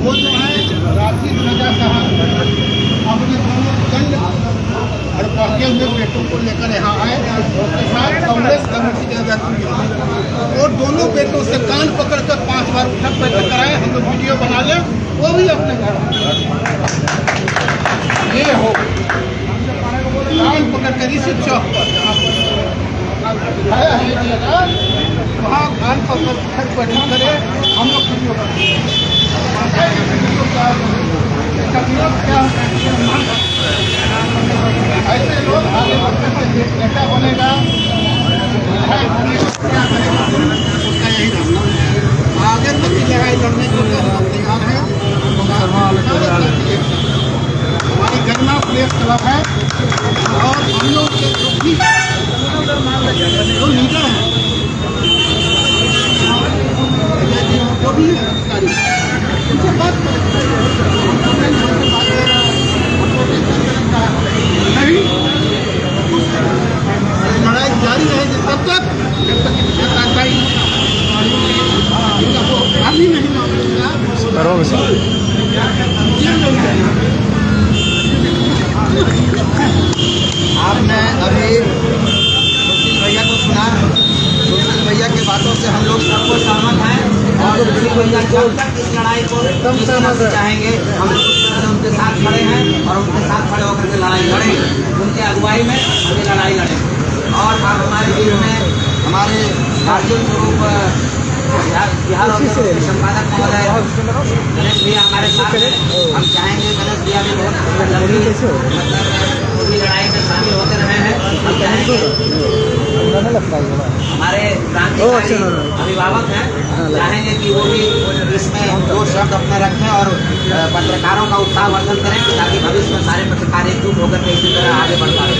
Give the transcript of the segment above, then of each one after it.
वो जो है राशि रजा साहब अपने दोनों दंड और पढ़ते हुए बेटों को लेकर यहाँ आए, उसके साथ कांग्रेस कमेटी के अध्यक्ष और दोनों बेटों से कान पकड़कर 5 बार उठक बैठक कराए। हम लोग वीडियो बना लें, वो भी अपने घर ये हो कान पकड़कर इसी चौक पर वहाँ कान पकड़ उठक बैठक करे। हम लोग वीडियो ऐसे लोग आगे बढ़ते हुए नेता बनेगा, उसका यही रहना आगे तक की लड़ाई लड़ने के लिए हम तैयार हैं। हमारी गन्ना प्रेस क्लब है और हम लोग के जो लीडर हैं जो भी अधिकारी उनसे बात नहीं, लड़ाई जारी रहेगी तब तक जब तक अभी नहीं मांगेगा। आपने अभी सुशील भैया को सुना। सुशील भैया की बातों से हम लोग सबको सहमत हैं और सुशील भैया जब तक इस लड़ाई को चाहेंगे हम लोग उस तरह से उनके साथ खड़े हैं और उनके साथ खड़े होकर के लड़ाई लड़ेंगे। उनके अगुवाई में हम लड़ाई लड़ेंगे। और आप हमारे बीच में हमारे भारतीय स्वरूप बिहार संपादक महोदय गणेश भैया हमारे साथ हैं। हम चाहेंगे गणेश भैया भी बहुत पूरी लड़ाई में शामिल होते रहे हैं। हम चाहेंगे हमारे क्रांतिकारी अभिभावक हैं, चाहेंगे कि वो भी इसमें 2 शब्द अपने रखें और पत्रकारों का उत्साहवर्धन करें ताकि भविष्य में सारे पत्रकार एकजुट होकर के इसी तरह आगे बढ़ पाए।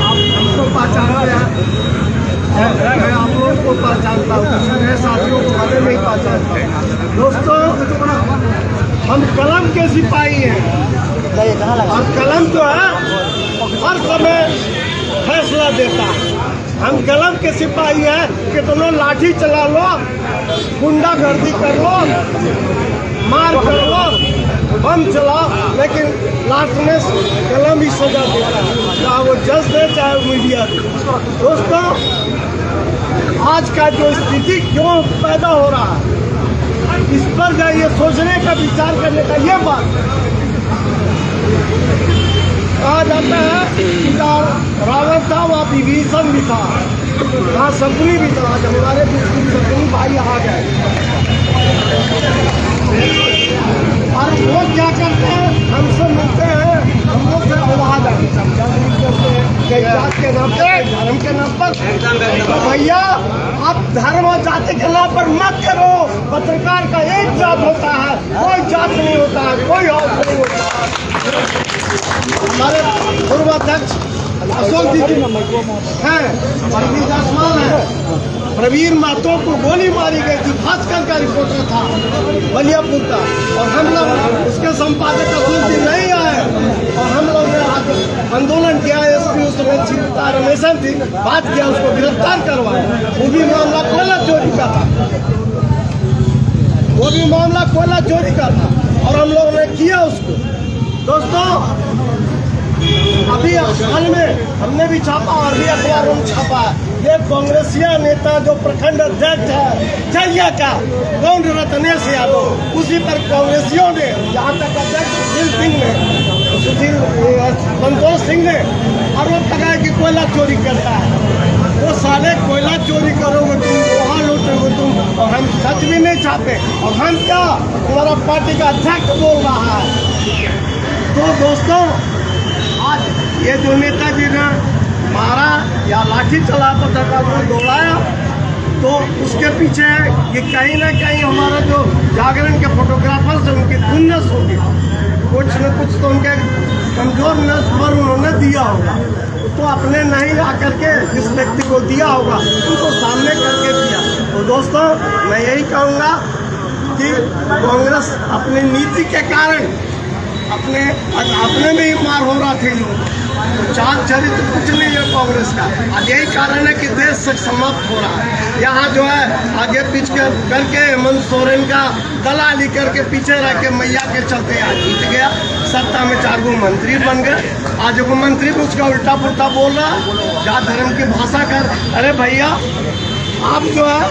आप हमको पहचानते हैं, मैं आप लोगों को पहचानता हूँ, मेरे साथियों को भले नहीं पहचानता। दोस्तों, हम कलम के सिपाही हैं और कलम जो है हर समय फैसला देता है। हम कलम के सिपाही हैं, कितना लाठी चला लो, गुंडागर्दी कर लो, मार कर लो, बम चलाओ, लेकिन लास्ट में कलम ही सजा देता है, चाहे वो जज दे चाहे मीडिया दे। दोस्तों, आज का जो स्थिति क्यों पैदा हो रहा है, इस पर जाइए सोचने का, विचार करने का। ये बात कहा जाता है कि रावण था वहाँ विभीषण भी था, वहाँ शकुनी भी था। जब हमारे बीच शकुनी भाई आ गए और वो क्या करते हैं, हमसे मिलते हैं, हम लोग से आवाज आती है जात के नाम पर, धर्म के नाम पर। तो भैया, आप धर्म और जाति के नाम पर मत करो। पत्रकार का एक जात होता है, कोई जात नहीं होता है, कोई और नहीं होता है। हमारे पूर्व अध्यक्ष अशोक जी हैं, परवीन जायसवाल है, प्रवीण महतो को गोली मारी गई थी, भास्कर का रिपोर्टर था बलियापुर का, और हम लोग उसके संपादक अशोक जी नहीं आए और हम लोग ने आंदोलन किया। एसपी उसमें सीता रमेशन थी, बात किया, उसको गिरफ्तार करवाया। वो भी मामला कोयला चोरी का था, वो भी मामला कोयला चोरी का था और हम लोगों ने किया उसको। दोस्तों, अभी हाल में हमने भी छापा और भी अखबारों में छापा है। ये कांग्रेसिया नेता जो प्रखंड अध्यक्ष है जहिया का गौंड रत्नेश यादव, उसी पर कांग्रेसियों ने, जहाँ तक अध्यक्ष संतोष सिंह ने आरोप लगाया कि कोयला चोरी करता है। वो साले कोयला चोरी करोगे तुम, वहाँ लूटोगे तुम, और हम सच भी नहीं छापे। और हम क्या, हमारा पार्टी का अध्यक्ष बोल रहा है। तो दोस्तों, आज ये जो नेताजी ने मारा या लाठी चला पत्रकार को दौड़ाया, तो उसके पीछे ये कहीं ना कहीं हमारा जो जागरण के फोटोग्राफर्स हैं उनकी खुन्नस होगी, कुछ न कुछ तो उनके कमजोर नस पर उन्होंने दिया होगा, तो अपने नहीं आकर के इस व्यक्ति को दिया होगा, उनको सामने करके दिया। दोस्तों मैं यही कहूँगा कि कांग्रेस अपनी नीति के कारण अपने में ही मार हो रहा थे लोग। तो चाल चरित्र कुछ नहीं है कांग्रेस का। अब यही कारण है कि देश से समाप्त हो रहा है। यहाँ जो है आगे पीछे करके हेमंत सोरेन का दलाली करके पीछे रह के मैया के चलते आज जीत गया, सत्ता में 4 गो मंत्री बन गए। आज वो मंत्री भी उसका उल्टा पुल्टा बोल रहा है, जात धर्म की भाषा कर। अरे भैया आप जो है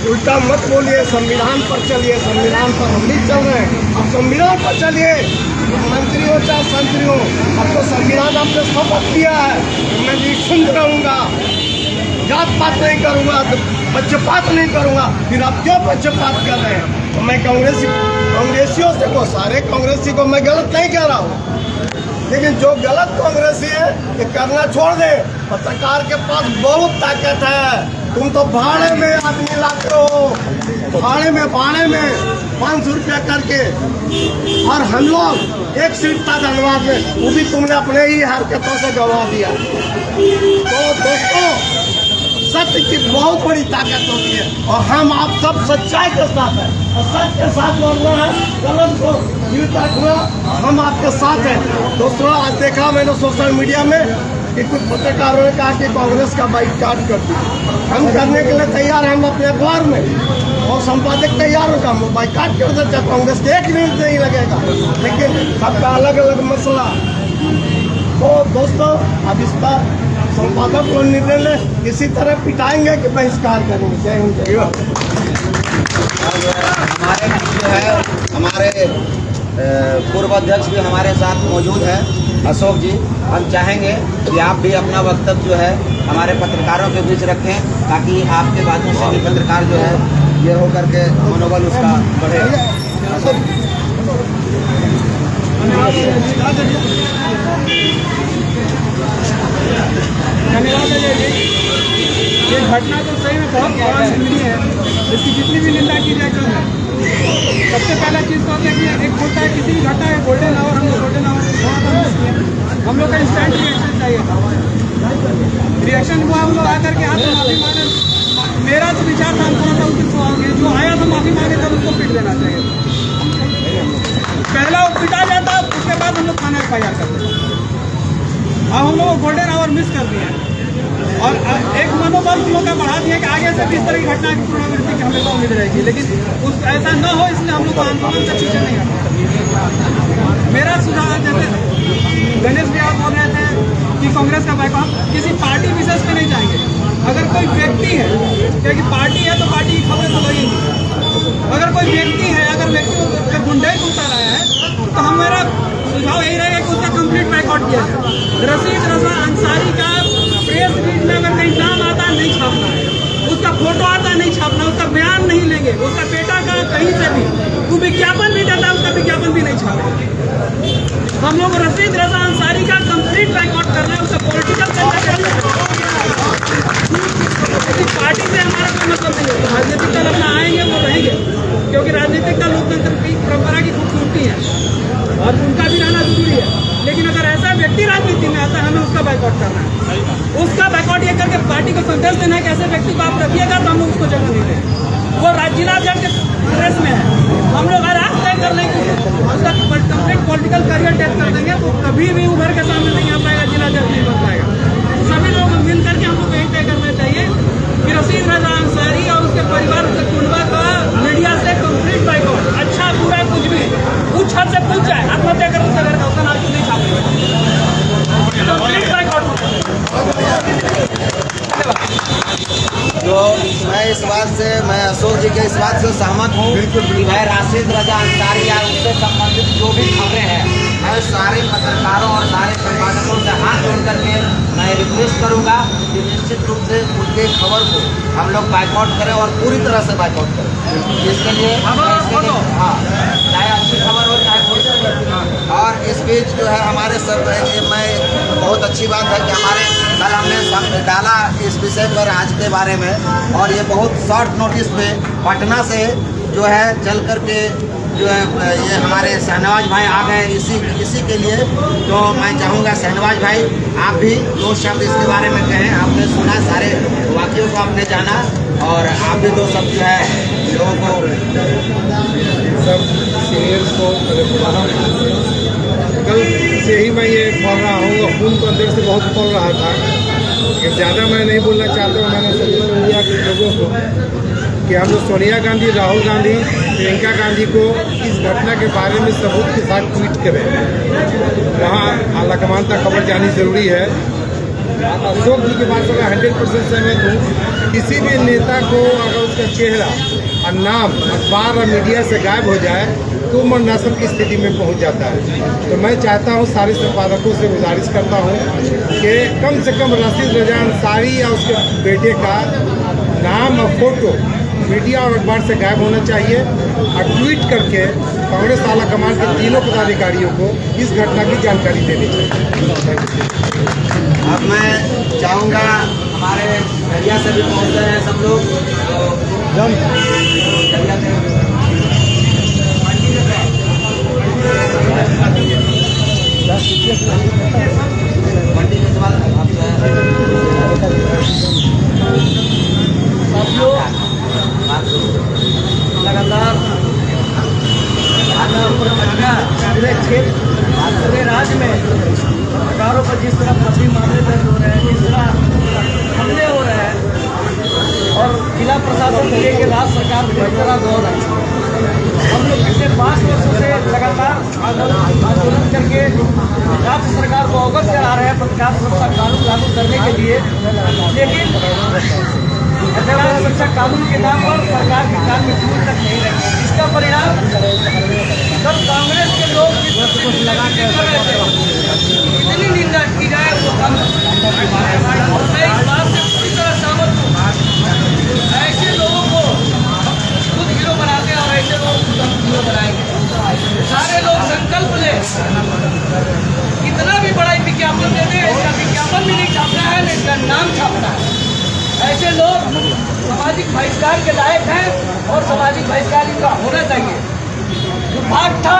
उल्टा मत बोलिए, संविधान पर चलिए। संविधान पर हम भी चल रहे हैं, अब संविधान पर चलिए। मंत्री हो चाहे संतरी हो, अब तो संविधान आपने शपथ किया है मैं निश्चिंत रहूँगा, जात पात नहीं करूँगा, तो पक्षपात नहीं करूँगा। फिर आप क्यों पक्षपात कर रहे हैं? तो मैं कांग्रेसियों से को सारे कांग्रेसी को मैं गलत नहीं कह रहा हूँ, लेकिन जो गलत कांग्रेसी है ये करना छोड़ दे। पत्रकार के पास बहुत ताकत है। तुम तो भाड़े में आदमी लाते हो, भाड़े में 500 रुपया करके, और हम लोग एक सीट था धनबाद में, वो भी तुमने अपने ही हरकतों से गंवा दिया। तो दोस्तों सत्य की बहुत बड़ी ताकत होती है, और हम आप सब सच्चाई के साथ हैं और सच के साथ लड़ना है। गलत को हुआ हम आपके साथ हैं। दोस्तों आज देखा मैंने सोशल मीडिया में कि कुछ पत्रकारों ने कहा कि कांग्रेस का बाइकआउट कर दी। हम करने के लिए तैयार हैं, हम अपने अखबार में और संपादक तैयार होगा, हम बाइकआउट कर देते हैं। कांग्रेस के 1 मिनट नहीं लगेगा, लेकिन सबका अलग अलग मसला। तो दोस्तों अब इस पर संपादक को निर्णय ले, इसी तरह पिटाएंगे कि बहिष्कार करेंगे। जय हिंद जय भारत। हमारे जो है हमारे पूर्व अध्यक्ष भी हमारे साथ मौजूद है, अशोक जी। हम चाहेंगे कि आप भी अपना वक्तव्य जो है हमारे पत्रकारों के बीच रखें, ताकि आपके बातों से भी पत्रकार जो है ये हो करके मनोबल उसका बढ़े। धन्यवाद अजय जी। ये घटना तो सही में बहुत खराब है, इसकी जितनी भी निंदा की जाए कम है। सबसे पहला चीज़ तो होता है कि एक होता है किसी भी घटना है गोल्डन आवर, हम लोग गोल्डन आवर हम लोग का इंस्टेंट रिएक्शन चाहिए था। रिएक्शन हुआ, हम लोग आकर के हाथ में माफी मांगे। मेरा जो विचार था हम थोड़ा सा उसके सुहाओगे, जो आया था माफी मांगे तब उसको पीट देना चाहिए। पहला वो पिटा जाता, उसके बाद हम लोग थाना FIR करते। अब हम लोग गोल्डन आवर मिस कर दिया और एक मनोबल हम लोग का बढ़ा दिया कि आगे से किस तरह की घटना की पुनरावृत्ति की हमें उम्मीद रहेगी, लेकिन उस ऐसा न हो इसलिए हम लोग को आंदोलन से पीछे नहीं हटना। मेरा सुझाव जैसे गणेश भी आप बोल रहे थे कि कांग्रेस का बाइकआउट किसी पार्टी विशेष पे नहीं जाएंगे। अगर कोई व्यक्ति है, क्योंकि पार्टी है तो पार्टी की खबरें तो लगेंगी। अगर कोई व्यक्ति है, अगर व्यक्ति को गुंडे को उतारा है तो हमारा सुझाव यही रहेगा कि उसका कंप्लीट बाइकआउट किया जाए। रशीद रजा अंसारी का प्रेस मीट में अगर कहीं नाम आता नहीं छापना है, उसका फोटो आता नहीं छापना, उसका बयान नहीं लेंगे, उसका बेटा का कहीं से भी वो विज्ञापन भी देता है उसका विज्ञापन भी नहीं छापेंगे। हम लोग रशीद रजा अंसारी का कंप्लीट बाइकआउट कर रहे हैं, उसका पॉलिटिकल पार्टी से हमारा कोई मतलब नहीं है। राजनीतिक दल अपना आएंगे वो रहेंगे, क्योंकि राजनीतिक दल लोकतंत्र की परंपरा की खूबसूरती है और उनका भी रहना जरूरी है। लेकिन अगर ऐसा व्यक्ति राजनीति में आता है हमें उसका बाइकआउट करना है। उसका बाइकआउट ये करके पार्टी को संदेश देना है कि ऐसे व्यक्ति को आप रखिएगा तो हम लोग उसको जगह नहीं देंगे। वो जिला जज के प्रेस में है, हम लोग हर रात तय कर लेंगे उसका कंप्लीट पॉलिटिकल करियर डेथ कर देंगे, तो कभी भी उभर के सामने नहीं आ पाएगा, जिला जज नहीं बन पाएगा। सभी लोग मिल करके हम लोग यही तय करना चाहिए कि रशीद रजा अंसारी और उसके परिवार के कुटुंबा का मीडिया से कंप्लीट बाइकआउट, अच्छा बुरा कुछ भी उस छत से पूछ जाए, आत्महत्या कर उसका घर का उसका नाम नहीं छापेगा, कंप्लीट बाइकआउट। तो मैं इस बात से, मैं अशोक जी के इस बात से सहमत हूँ कि भाई रशीद रजा अंसारी या उससे संबंधित जो भी खबरें हैं, मैं सारे पत्रकारों और सारे संपादकों से हाथ जोड़ करके मैं रिक्वेस्ट करूँगा कि निश्चित रूप से उनके खबर को हम लोग बाइकआउट करें और पूरी तरह से बाइकआउट करें। इसके लिए हाँ, चाहे अच्छी खबर हो चाहे बुरी खबर। और इस बीच जो है हमारे सब मैं बहुत अच्छी बात है कि हमारे कल हमने डाला इस विषय पर आज के बारे में, और ये बहुत शॉर्ट नोटिस पे पटना से जो है चल करके जो है ये हमारे शहनवाज भाई आ गए इसी के लिए। तो मैं चाहूँगा शहनवाज भाई आप भी 2 शब्द इसके बारे में कहें। आपने सुना, सारे वाक्यों को आपने जाना और आप भी तो सब जो है लोगों को सब सीनियर्स को कल से ही मैं ये पढ़ रहा हूँ और खून को अंदर से बहुत पढ़ रहा था, लेकिन ज़्यादा मैं नहीं बोलना चाहता हूँ। मैंने सोशल मीडिया के लोगों को कि हम लोग सोनिया गांधी, राहुल गांधी, प्रियंका गांधी को इस घटना के बारे में सबूत के साथ ट्वीट करें। वहाँ आलाकमान तक खबर जानी जरूरी है। अशोक जी के बात से मैं 100% सहमत हूँ। किसी भी नेता को अगर उसका चेहरा और नाम अखबार और मीडिया से गायब हो जाए तो मरनासम की स्थिति में पहुंच जाता है। तो मैं चाहता हूं, सारे संपादकों से गुजारिश करता हूं कि कम से कम रशीद रजा अंसारी या उसके बेटे का नाम और फोटो मीडिया और अखबार से गायब होना चाहिए और ट्वीट करके कांग्रेस आलाकमान के तीनों पदाधिकारियों को इस घटना की जानकारी देनी चाहिए। अब मैं चाहूँगा हमारे दरिया से भी पहुँच रहे हैं सब लोग, तो दरिया से मंडी के सवाल आप लगातार पूरे राज्य में सरकारों पर जिस तरह फर्जी मामले दर्ज हो रहे हैं, जिस तरह हमले हो रहे हैं और जिला प्रशासन से लेकर राज्य सरकार पूरी तरह दौर है। हम लोग पिछले 5 वर्षों से लगातार आंदोलन करके राज्य सरकार को अवगत करा रहे हैं पत्रकार सुरक्षा कानून लागू करने के लिए, लेकिन पत्रकार सुरक्षा कानून के नाम पर सरकार के काम में दूर तक नहीं रहे। इसका परिणाम जब कांग्रेस के लोग लगा के कर रहे थे, इतनी निंदा की जाए वो कम। और मैं इस बात से पूरी तरह सहमत हूँ। ऐसे लोगों को खुद हीरो बनाते हैं और ऐसे लोग खुद हम हीरो बनाएंगे। सारे लोग संकल्प लें, कितना भी बड़ा विज्ञापन दे दे, इसका विज्ञापन भी नहीं छापना है, नहीं इसका नाम छापना है। ऐसे लोग सामाजिक बहिष्कार के लायक हैं और सामाजिक बहिष्कार इनका होना चाहिए। जो भाग था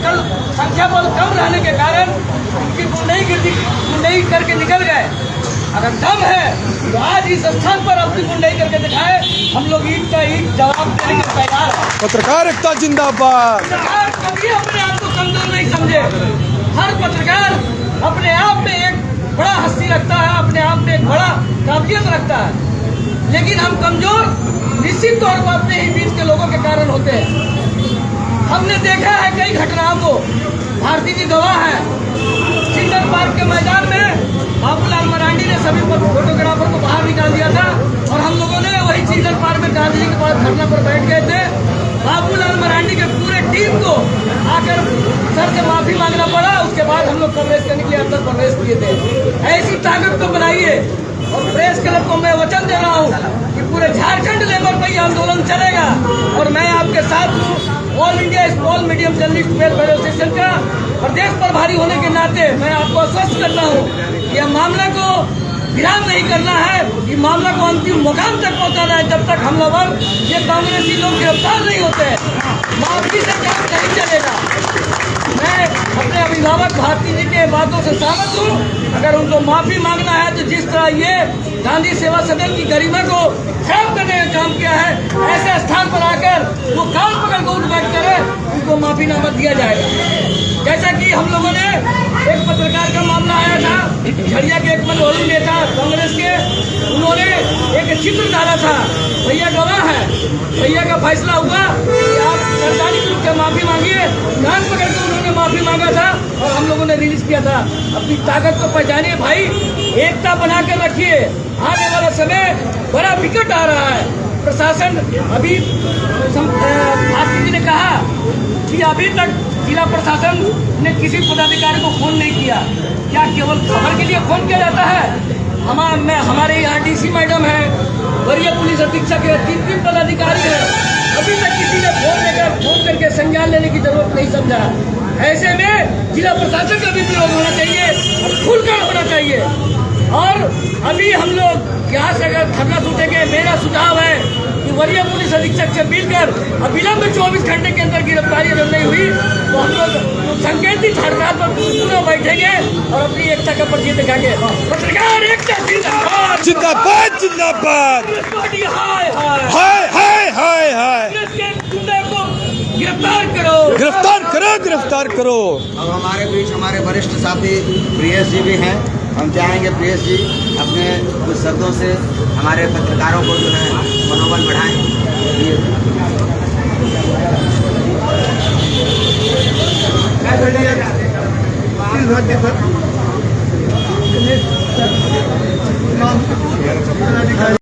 कल संख्या बल कम रहने के कारण उनकी गुंडई करके निकल गए। अगर दम है तो आज इस स्थान पर अपनी गुंडई करके दिखाए, हम लोग ईट का ईट जवाब देने के तैयार हैं। पत्रकार एकता जिंदाबाद। पत्रकार कभी अपने आप को कमजोर नहीं समझे। हर पत्रकार अपने आप में एक बड़ा हस्ती रखता है, अपने आप में एक बड़ा काबिलियत रखता है, लेकिन हम कमजोर निश्चित तौर पर अपने ही बीच के लोगों के कारण होते हैं। हमने देखा है कई घटनाओं को, भारती जी गवाह है। चिल्ड्रन पार्क के मैदान में बाबूलाल मरांडी ने सभी फोटोग्राफर को बाहर निकाल दिया था और हम लोगों ने वही चिल्ड्रन पार्क में गांधी जी के पास धरना पर बैठ गए थे। बाबूलाल मरांडी के पूरे टीम को आकर सर से माफी मांगना पड़ा। उसके बाद हम लोग प्रवेश करने के लिए अंदर प्रवेश किए थे। ऐसी ताकत को बनाइए। और प्रेस क्लब को मैं वचन दे रहा हूँ कि पूरे झारखंड लेवल पर यह आंदोलन चलेगा और मैं आपके साथ हूँ। All India small medium journalist welfare association का प्रदेश प्रभारी होने के नाते मैं आपको आश्वस्त करता हूँ कि यह मामला को विराम नहीं करना है, ये मामला को अंतिम मुकाम तक पहुँचाना है। जब तक हमलावर ये कांग्रेसी लोग गिरफ्तार नहीं होते, माफी से काम नहीं चलेगा। मैं अपने अभिभावक भारती जी के बातों से सहमत हूँ। अगर उनको माफी मांगना है तो जिस तरह ये गांधी सेवा सदन की गरिमा को खराब करने का काम किया है, ऐसे स्थान पर आकर वो कान पकड़ कर उठ बैठ करे, उनको माफीनामा दिया जाएगा। जैसा कि हम लोगों ने एक पत्रकार का मामला आया था, झड़िया के एक मनोहरी नेता कांग्रेस के, उन्होंने एक चित्र डाला था। भैया गवाह है, भैया का फैसला हुआ कि आप सरकारी रूप से माफी मांगिए। कान पकड़ के उन्होंने माफी मांगा था और हम लोगों ने रिलीज किया था। अपनी ताकत को पहचानिए भाई, एकता बना कर रखिए। आने वाला समय बड़ा विकट आ रहा है। प्रशासन अभी भारती जी ने कहा कि अभी तक जिला प्रशासन ने किसी पदाधिकारी को फोन नहीं किया। क्या केवल खबर के लिए फोन किया जाता है? हमारे यहाँ डीसी मैडम है, वरीय पुलिस अधीक्षक है, 3 पदाधिकारी है, अभी तक किसी ने फोन करके संज्ञान लेने की जरूरत नहीं समझा। ऐसे में जिला प्रशासन का भी प्रयोग होना चाहिए और खुलकर होना चाहिए। और अभी हम लोग यहाँ से अगर धरना टूटेंगे, मेरा सुझाव है कि वरीय पुलिस अधीक्षक से मिलकर अविलंब 24 घंटे के अंदर गिरफ्तारी अगर नहीं हुई तो हम लोग संकेतित हड़ताल पर पूरा बैठेंगे और अपनी एकता का परिचय दिखाएंगे। पत्रकार एकता जिंदाबाद। जिंदाबाद जिंदाबाद पार्टी हाय हाय हाय हाय हाय हाय इसके गुंडे को गिरफ्तार करो गिरफ्तार करो गिरफ्तार करो। अब हमारे बीच हमारे वरिष्ठ साथी प्रियेश जी भी हैं। हम चाहेंगे प्रियेश जी अपने कुछ शब्दों से हमारे पत्रकारों को जो है मनोबल बढ़ाएं। सर